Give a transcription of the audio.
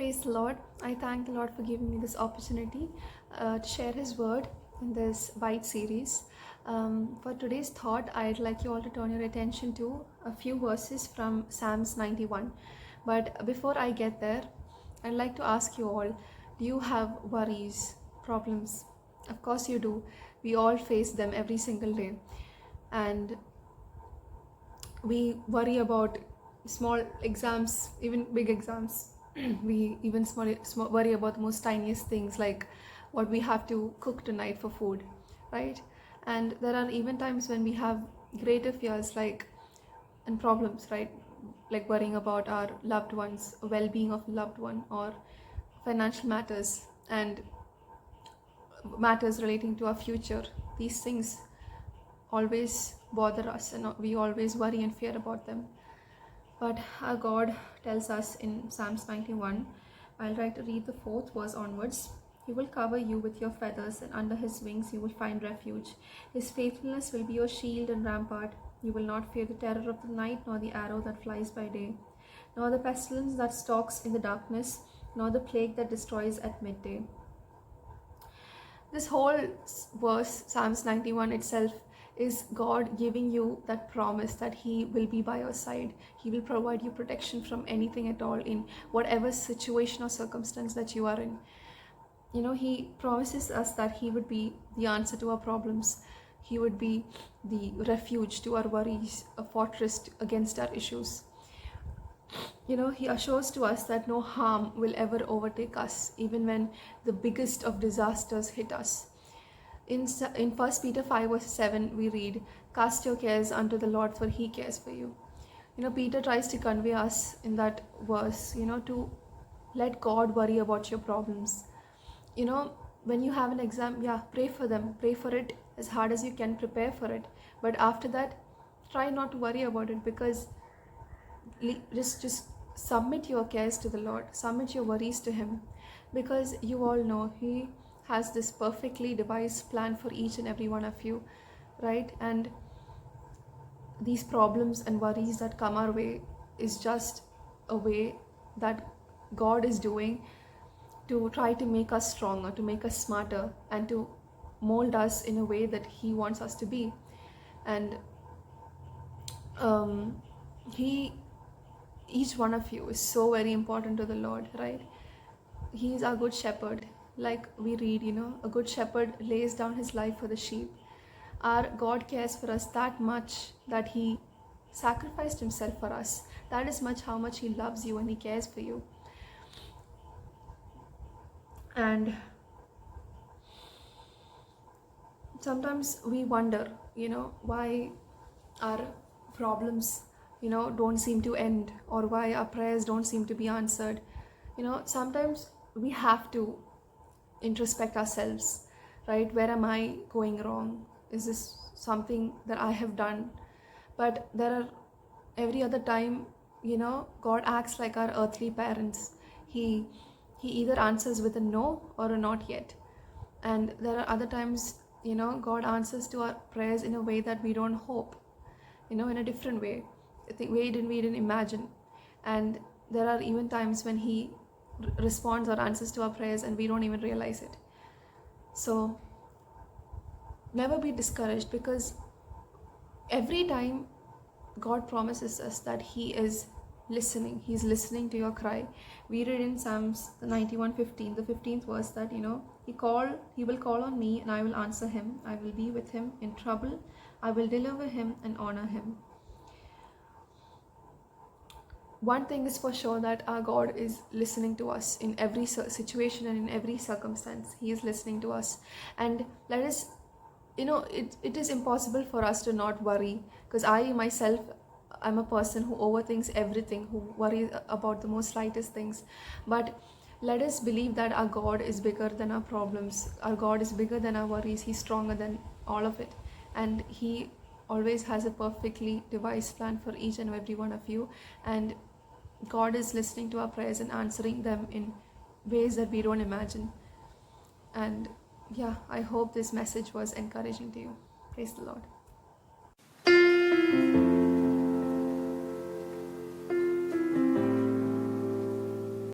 Praise the Lord. I thank the Lord for giving me this opportunity to share His word in this Bite series. For today's thought, I'd like you all to turn your attention to a few verses from Psalms 91. But before I get there, I'd like to ask you all, do you have worries, problems? Of course you do. We all face them every single day. And we worry about small exams, even big exams. We even worry about the most tiniest things, like what we have to cook tonight for food, right? And there are even times when we have greater fears, like, and problems, right? Like worrying about our loved ones, well-being of loved one, or financial matters and matters relating to our future. These things always bother us, and we always worry and fear about them. But our God tells us in Psalms 91, I'll try to read the 4th verse onwards. He will cover you with your feathers, and under his wings you will find refuge. His faithfulness will be your shield and rampart. You will not fear the terror of the night, nor the arrow that flies by day, nor the pestilence that stalks in the darkness, nor the plague that destroys at midday. This whole verse, Psalms 91 itself, is God giving you that promise that He will be by your side. He will provide you protection from anything at all in whatever situation or circumstance that you are in. You know, He promises us that He would be the answer to our problems. He would be the refuge to our worries, a fortress against our issues. You know, He assures to us that no harm will ever overtake us, even when the biggest of disasters hit us. In 1 Peter 5 verse 7, we read, cast your cares unto the Lord, for He cares for you. You know, Peter tries to convey us in that verse, to let God worry about your problems. You know, when you have an exam, pray for them. Pray for it as hard as you can, prepare for it. But after that, try not to worry about it, because just submit your cares to the Lord. Submit your worries to Him, because you all know He has this perfectly devised plan for each and every one of you, right? And these problems and worries that come our way is just a way that God is doing to try to make us stronger, to make us smarter, and to mold us in a way that He wants us to be. And each one of you is so very important to the Lord, right? He is our good shepherd. Like we read, a good shepherd lays down his life for the sheep. Our God cares for us that much that He sacrificed Himself for us. That is how much He loves you and He cares for you. And sometimes we wonder, why our problems, don't seem to end, or why our prayers don't seem to be answered. Sometimes we have to introspect ourselves, right? Where am I going wrong? Is this something that I have done? But every other time, God acts like our earthly parents. He either answers with a no or a not yet. And there are other times, God answers to our prayers in a way that we don't hope, in a different way, I think we didn't imagine. And there are even times when He responds or answers to our prayers and we don't even realize it. So never be discouraged, because every time God promises us that He is listening. He's listening to your cry. We read in Psalms 91:15, the 15th verse, that He will call on me and I will answer him. I will be with him in trouble. I will deliver him and honor him. One thing is for sure, that our God is listening to us in every situation and in every circumstance. He is listening to us. And let us, it is impossible for us to not worry, because I myself, I'm a person who overthinks everything, who worries about the most slightest things. But let us believe that our God is bigger than our problems. Our God is bigger than our worries. He's stronger than all of it. And He always has a perfectly devised plan for each and every one of you. And God is listening to our prayers and answering them in ways that we don't imagine. And I hope this message was encouraging to you. Praise the Lord.